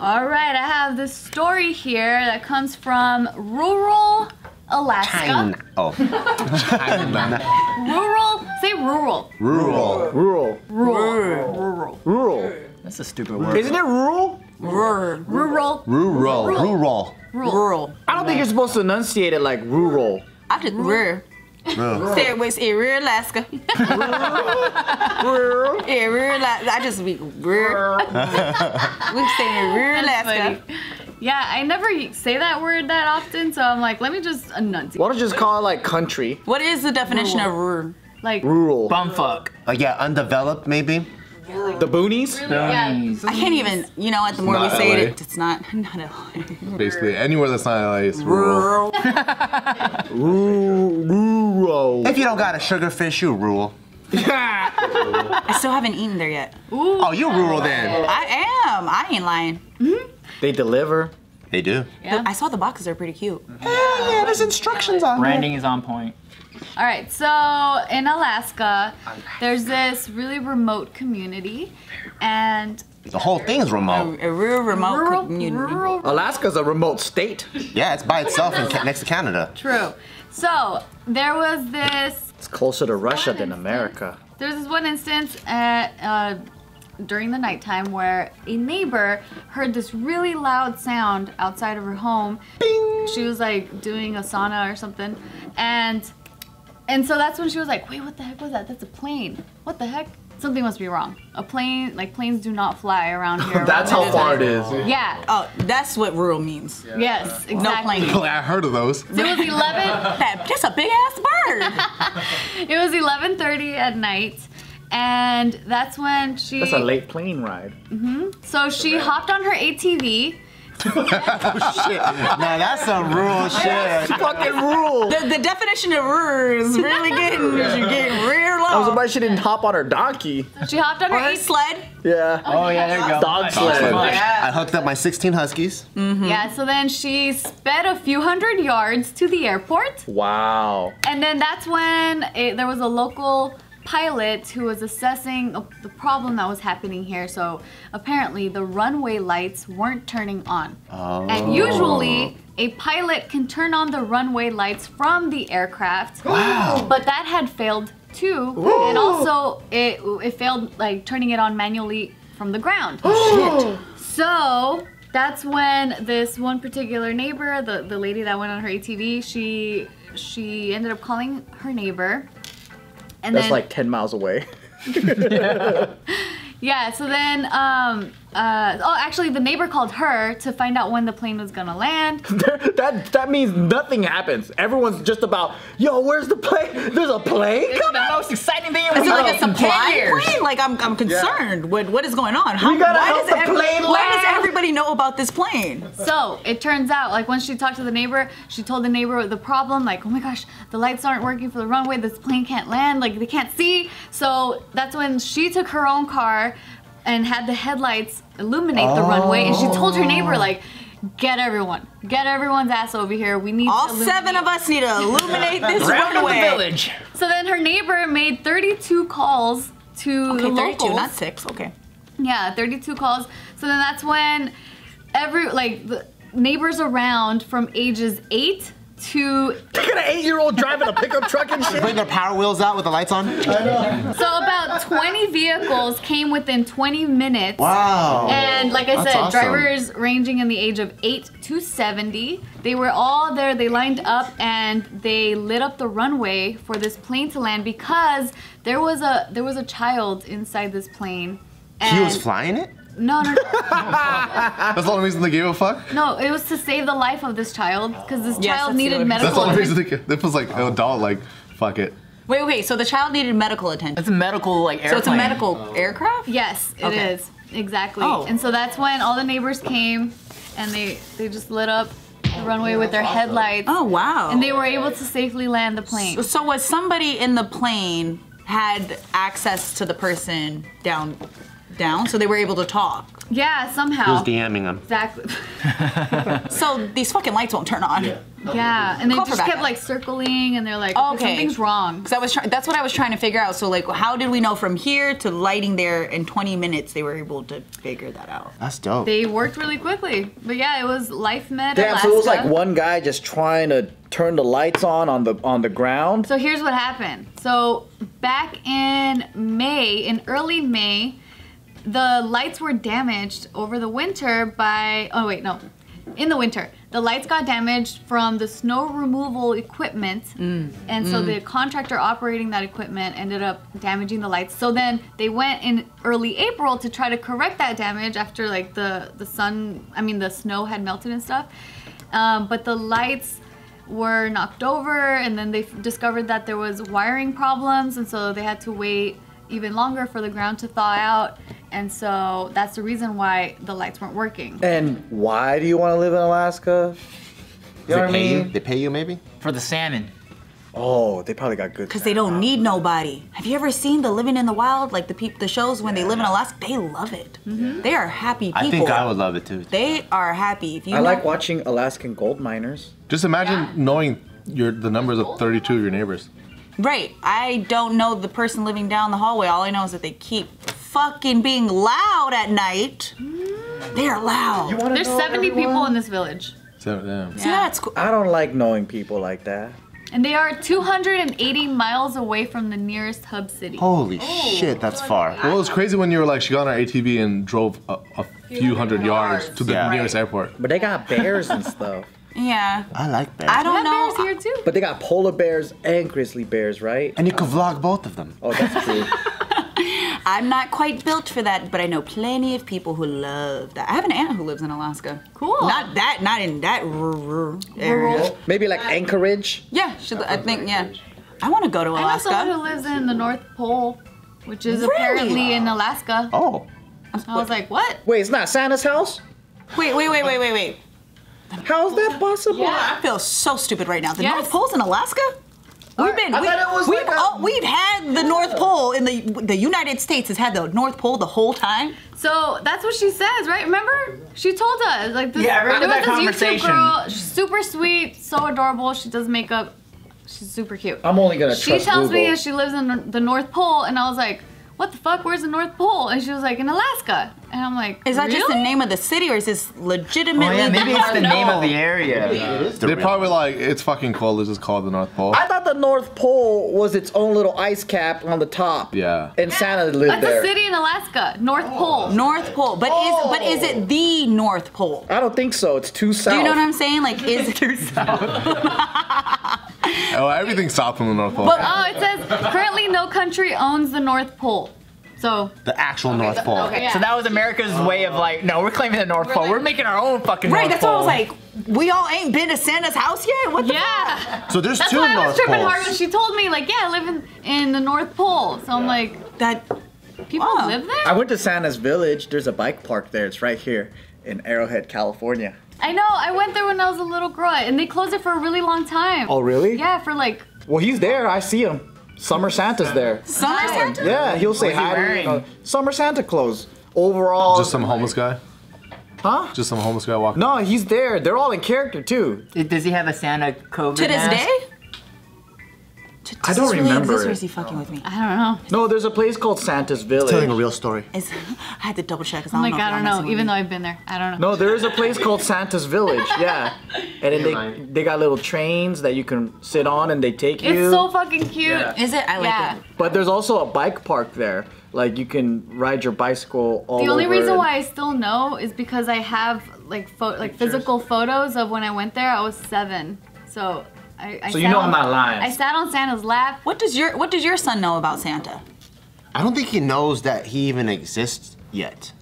All right, I have this story here that comes from rural Alaska. China. Oh. China. Rural. Say rural. Rural. Rural. Rural. Rural. That's a stupid word. Isn't it rural? Rural. Rural. Rural. Rural. I don't think you're supposed to enunciate it like rural. I just rural. Say it was rural Alaska. Rural. Yeah, rural Alaska. I just be rural. We're saying rural Alaska. Yeah, I never say that word that often, so I'm like, let me just enunciate. Why don't you just call it like country? What is the definition of rural? Like Rural. Bumfuck. Yeah, undeveloped maybe. The boonies? Yeah. I can't even, you know what, the more we Not say LA. it, it's not LA. Basically, anywhere that's not LA is rural. Rural. If you don't got a sugarfish, you rule. I still haven't eaten there yet. Ooh. Oh, you rule then. I am. I ain't lying. They deliver. They do. Yeah. I saw the boxes are pretty cute. Yeah, there's instructions on Branding is on point. All right, so in Alaska, there's this really remote community, and The whole thing's remote. A real remote community. Alaska's a remote state. Yeah, it's by itself next to Canada. True. So there was this. It's closer to Russia than America. There's this one instance during the nighttime where a neighbor heard this really loud sound outside of her home. Bing! She was like doing a sauna or something, and so that's when she was like, wait, what the heck was that? That's a plane. What the heck? Something must be wrong. A plane, like planes do not fly around here. That's how far it is. Yeah. Oh, that's what rural means. Yeah. Yes, exactly. No plane. I heard of those. So it was 11. That's a big ass bird. It was 11:30 at night, and that's when she. That's a late plane ride. So she hopped on her ATV. Oh, shit. Now that's some rural shit. Fucking rural. The definition of rural is really getting real low. I was surprised she didn't hop on her donkey. She hopped on her Or her ATV. sled. Yeah. Oh yeah, there you go. Dog sled. I hooked up my 16 Huskies. Yeah, so then she sped a few hundred yards to the airport. Wow. And then that's when there was a local pilot who was assessing the problem that was happening here. So apparently the runway lights weren't turning on. Oh. And usually a pilot can turn on the runway lights from the aircraft. Wow. But that had failed too. And also it failed like turning it on manually from the ground. Shit. So that's when this one particular neighbor, the lady that went on her ATV, she ended up calling her neighbor. And That's then, like 10 miles away. yeah, so then, actually the neighbor called her to find out when the plane was gonna land. that means nothing happens. Everyone's just about, yo, where's the plane? There's a plane It's the coming? most exciting thing Is it like a 10 supply years. plane? Like I'm concerned. What is going on? We gotta help the plane why does land. everybody know about this plane? So it turns out, like when she talked to the neighbor, she told the neighbor the problem, like, oh my gosh, the lights aren't working for the runway, this plane can't land, like they can't see. So that's when she took her own car and had the headlights illuminate the runway, and she told her neighbor, like, get everyone's ass over here. We need All to 7 of us need to illuminate this Round up the runway. village. So then her neighbor made 32 calls to the Okay, 32, locals. not 6. Okay. Yeah, 32 calls. So then that's when the neighbors around from ages 8 to... Look at an 8-year-old driving a pickup truck and shit. Bring their Power Wheels out with the lights on. So about 20 vehicles came within 20 minutes. Wow. And like I That's said, awesome. drivers ranging in the age of 8 to 70. They were all there, they lined up and they lit up the runway for this plane to land because there was a child inside this plane. He was and- flying it? No. That's the only reason they gave a fuck? No, it was to save the life of this child because this Yes, child that's the needed other- medical That's the only attention. reason they gave. It was like an adult, like, fuck it. Wait. So the child needed medical attention. It's a medical like airplane. So it's a medical aircraft? Yes, it Okay. is. Exactly. Oh. And so that's when all the neighbors came and they just lit up the runway with their headlights. Oh, wow. And they were able to safely land the plane. So was somebody in the plane had access to the person down down, so they were able to talk. Yeah, somehow. Who's DMing him? Exactly. So these fucking lights won't turn on. Yeah, and they Call for just kept backup. like circling, and they're like, Oh, okay, okay. something's wrong. Because that's what I was trying to figure out. So like, how did we know from here to lighting there in 20 minutes? They were able to figure that out. That's dope. They worked really quickly, but yeah, it was Life Med Damn, Alaska. so it was like one guy just trying to turn the lights on the ground. So here's what happened. So back in early May, the lights were damaged over the winter by, in the winter. The lights got damaged from the snow removal equipment, and so the contractor operating that equipment ended up damaging the lights. So then they went in early April to try to correct that damage after like the snow had melted and stuff. But the lights were knocked over, and then they discovered that there was wiring problems, and so they had to wait even longer for the ground to thaw out, and so that's the reason why the lights weren't working. And why do you want to live in Alaska? You know what I mean? They pay you maybe? For the salmon. Oh, they probably got good. Because they don't need nobody. Have you ever seen the Living in the Wild, like the shows when they live in Alaska? They love it. They are happy people. I think I would love it too. They are happy. If you I know- like watching Alaskan gold miners. Just imagine knowing the numbers of 32 of your neighbors. Right. I don't know the person living down the hallway. All I know is that they keep fucking being loud at night. They are loud. There's 70 people in this village, So, yeah. See, that's cool. I don't like knowing people like that. and they are 280 miles away from the nearest hub city. Holy shit, that's far. Well, it was crazy when you were like, she got on her ATV and drove a few hundred yards to the Yeah. nearest airport. But they got bears and stuff. Yeah. I like bears. I We don't have know. bears here too. But they got polar bears and grizzly bears, right? And you could vlog both of them. Oh, that's true. I'm not quite built for that, but I know plenty of people who love that. I have an aunt who lives in Alaska. Cool. Not in that area. Maybe like Anchorage. Yeah, I think, yeah. I want to go to I know someone Alaska. who lives in the North Pole, which is Really? apparently in Alaska. Oh. I was like, what? Wait, it's not Santa's house? Wait. How's that possible? I feel so stupid right now. The Yes. North Pole's in Alaska? We've been. I thought it was like a- We've had the North Pole in the United States has had the North Pole the whole time. So that's what she says, right? Remember? She told us like this. Yeah, I remember there was that this YouTube conversation. girl, she's super sweet, so adorable. She does makeup. She's super cute. I'm only gonna She trust tells me Google. that she lives in the North Pole, and I was like, what the fuck? Where's the North Pole? And she was like, in Alaska. And I'm like, Is that really? just the name of the city, or is this legitimately? Oh yeah, maybe it's the name of the It area. is the They real- probably like, it's fucking cold, let's just call it the North Pole. I thought the North Pole was its own little ice cap on the top. Yeah. And Santa lived That's there. a city in Alaska, North Pole. North Pole, but is it the North Pole? I don't think so. It's too south. Do you know what I'm saying? Like, is it Oh, everything's south from the North Pole. But- Oh, it says currently no country owns the North Pole. So The actual North Pole. okay. So that was America's way of like, no, we're claiming the North Pole. We're making our own fucking right? North That's what I Pole. was like. We all ain't been to Santa's house yet. What the? yeah. So there's That's two why I was North tripping hard when Poles. she told me, like, yeah, I live in the North Pole. So I'm like, That. people Wow. live I there? went to Santa's village. There's a bike park there. It's right here in Arrowhead, California. I know. I went there when I was a little girl, and they closed it for a really long time. Oh, really? Yeah, for like. Well, he's there. I see him. Summer Santa's there. Summer Santa? Yeah, he'll say What's he hi to wearing? you. Summer Santa clothes. Overall. Just some homeless guy? Huh? Just some homeless guy walking. No, he's there. They're all in character too. Does he have a Santa COVID To this mask? day? I don't remember This or it. is he fucking with me? I don't know. No, there's a place called Santa's Village. Telling a real story. I had to double check because I'm I like, don't know. I if don't y'all know. messing Even though with I've been there, I don't know. No, there is a place called Santa's Village. Yeah, and then they got little trains that you can sit on, and they take you. It's so fucking cute. Yeah. me. Is it? I like Yeah. it. But there's also a bike park there. Like you can ride your bicycle all The only over reason it. why I still know is because I have like physical photos of when I went there. I was 7, so I. So you sat know on- I'm not lying. I sat on Santa's lap. What does your son know about Santa? I don't think he knows that he even exists yet.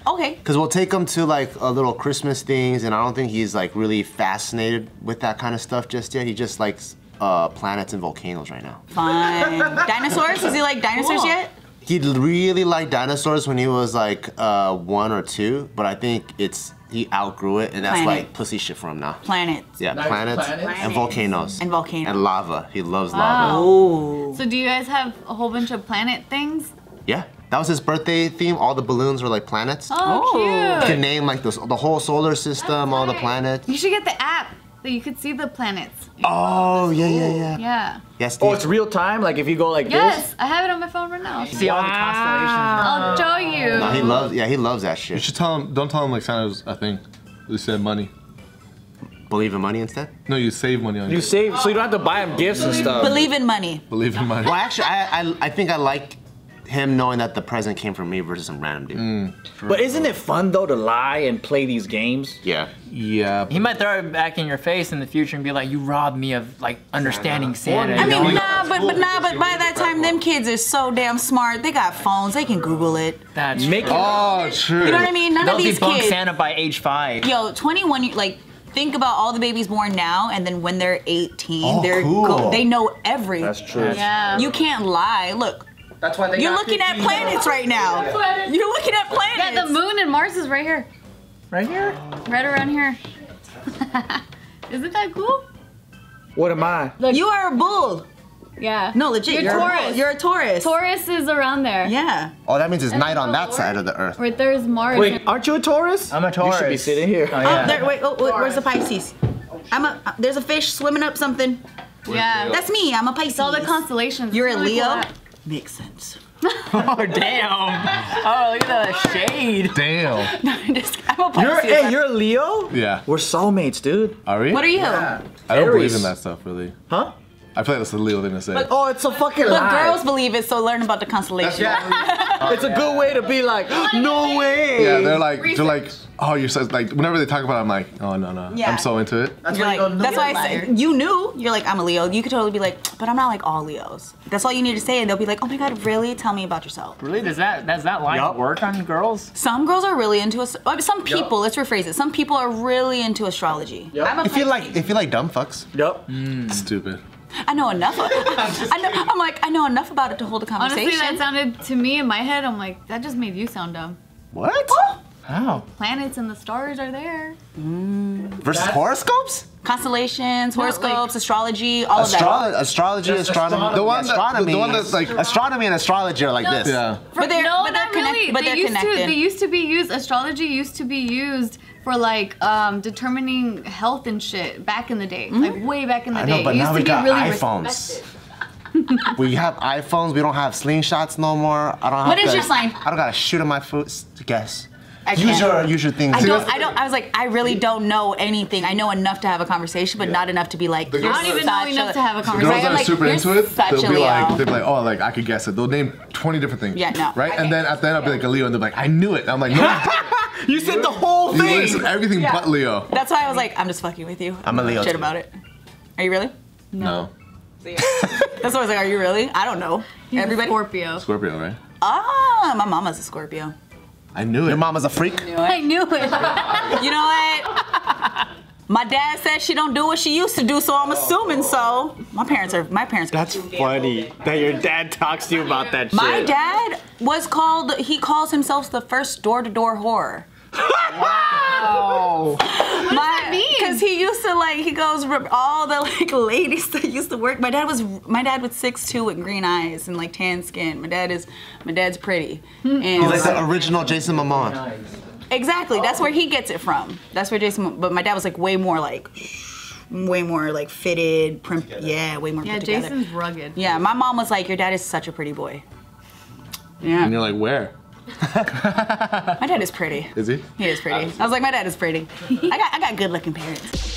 Okay. Cause we'll take him to like a little Christmas things, and I don't think he's like really fascinated with that kind of stuff just yet. He just likes planets and volcanoes right now. Fine. Dinosaurs? Does he like dinosaurs Cool. yet? He really liked dinosaurs when he was like 1 or 2, but I think he outgrew it, and that's Planet. like pussy shit for him now. Planets. Yeah, planets and volcanoes. And volcanoes. And lava. He loves lava. Oh. So do you guys have a whole bunch of planet things? Yeah. That was his birthday theme. All the balloons were like planets. Oh, You cute. can name like the whole solar system, all the planets. You should get the app so you could see the planets. Oh, yeah. Yeah. Yes, Steve. Oh, it's real time. Like if you go like Yes, I have it on my phone right now. See all the constellations. I'll show you. No, he loves that shit. You should tell him. Don't tell him like Santa's a thing. You save money. Believe in money instead? No, you save money on You it. save, so you don't have to buy him gifts and stuff. Believe in money. Believe in money. Well, actually, I think I like him knowing that the present came from me versus some random dude. But isn't it fun though to lie and play these games? Yeah. Yeah. He might throw it back in your face in the future and be like, "You robbed me of like understanding Santa." I you know? mean, but by that time, them kids are so damn smart. They got phones. They can Google it. That's Make it. Oh, true. You know what I mean? None They'll of these debunk kids. Santa by age 5. Yo, 21. Like, think about all the babies born now, and then when they're 18, Oh, they're cool. they know everything. That's true. Yeah. You can't lie. Look, That's why they you're looking at planets right now. You're looking at planets. Yeah, the moon and Mars is right here. Right here? Right around here. Isn't that cool? What am I? You are a bull. Yeah. No, legit. You're a bull. Taurus. You're a Taurus. Taurus is around there. Yeah. Oh, that means it's night on that side of the earth. Right there's Mars. Wait, aren't you a Taurus? I'm a Taurus. You should be sitting here. Oh, yeah. Oh, there. Wait. Oh, where's the Pisces? There's a fish swimming up something. Yeah. That's me. I'm a Pisces. It's all the constellations. You're a It's really Leo. cool app. Makes sense. Oh, damn. Oh, look at that shade. Damn. I'm a Pisces. You're a Leo? Yeah. We're soulmates, dude. Are we? What are you? I don't believe Aries. in that stuff, really. Huh? I feel like that's a Leo thing to say. Oh, it's a fucking But lie. girls believe it, so learn about the constellation. It's a good way to be like, no way. Yeah, they're like, oh, you're so, like, whenever they talk about it, I'm like, oh, no. Yeah. I'm so into it. You're like, that's why I said, you knew. You're like, I'm a Leo. You could totally be like, but I'm not like all Leos. That's all you need to say, and they'll be like, oh my God, really? Tell me about yourself. Really? Does that line Yup. work on girls? Some girls are really into some people. Let's rephrase it. Some people are really into astrology. Yep. I'm a If you Pisces. like dumb fucks. Yep. Stupid. I know enough. I know enough about it to hold a conversation. Honestly, that sounded to me in my head. I'm like, that just made you sound dumb. What? How? Planets and the stars are there. Versus horoscopes? Constellations, No, horoscopes, astrology, all of that. Astrology, astronomy. The one that- astronomy. the one that's like- astronomy and astrology are like No. this. Yeah. But they're no, but not they're really. but they're connected. They used to be used. Astrology used to be used for like determining health and shit back in the day, like way back in the I day. know, but It used now to we be got really iPhones. respected. We have iPhones. We don't have slingshots no more. I don't have What is to- your sign? I don't gotta shoot in my foot to guess. I Use can't. your things. I was like, I really don't know anything. I know enough to have a conversation, but not enough to be like, The you're girls I don't even know such enough a- to have a The conversation. girls that I'm are like, super you're into it, such they'll a be Leo. like, oh, like I could guess it. They'll name 20 different things. Yeah, no, Right? I And then can't. at the end, I'll be like a Leo, and they're like, I knew it. And I'm like, no, You said the whole you thing. listed everything but Leo. That's why I was like, I'm just fucking with you. I'm a Leo Shit too. about it. Are you really? No. That's why I was like, are you really? I don't know. He's a Everybody. Scorpio. Scorpio, right? Ah, my mama's a Scorpio. I knew it. Your mama's a freak. I knew it. You know what? My dad said she don't do what she used to do, so I'm assuming so. My parents. That's funny that your dad talks to you about that shit. My dad he calls himself the first door-to-door whore. Wow. What does that mean? Because he used to he goes all the ladies that used to work. My dad was 6'2" with green eyes and tan skin. My dad's pretty. And He's like the original Jason Momoa. exactly, that's where he gets it from. That's where Jason. But my dad was way more fitted, way more Yeah, put together. Jason's rugged. Yeah, my mom was like, your dad is such a pretty boy. And Yeah, you're like, where? my dad is pretty. Is he? He is pretty. I was like, my dad is pretty. I got good looking parents.